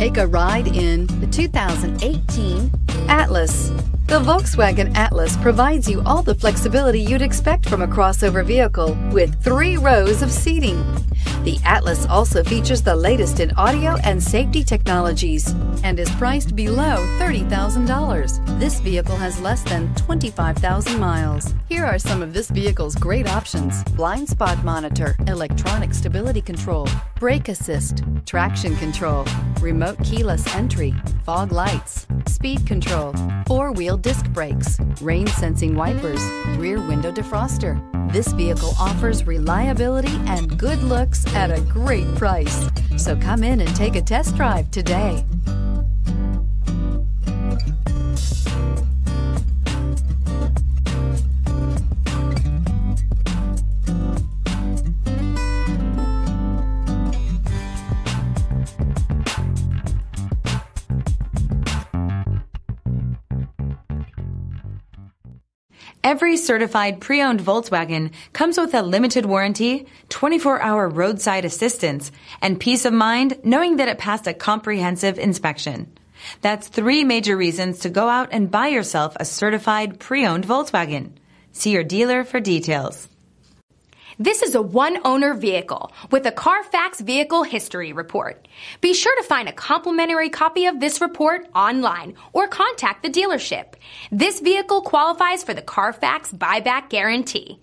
Take a ride in the 2018 Atlas. The Volkswagen Atlas provides you all the flexibility you'd expect from a crossover vehicle with 3 rows of seating. The Atlas also features the latest in audio and safety technologies and is priced below $30,000. This vehicle has less than 25,000 miles. Here are some of this vehicle's great options: blind spot monitor, electronic stability control, brake assist, traction control, remote keyless entry, fog lights, speed control, 4-wheel disc brakes, rain sensing wipers, rear window defroster. This vehicle offers reliability and good looks at a great price. So come in and take a test drive today. Every certified pre-owned Volkswagen comes with a limited warranty, 24-hour roadside assistance, and peace of mind knowing that it passed a comprehensive inspection. That's 3 major reasons to go out and buy yourself a certified pre-owned Volkswagen. See your dealer for details. This is a one-owner vehicle with a Carfax Vehicle History Report. Be sure to find a complimentary copy of this report online or contact the dealership. This vehicle qualifies for the Carfax Buyback Guarantee.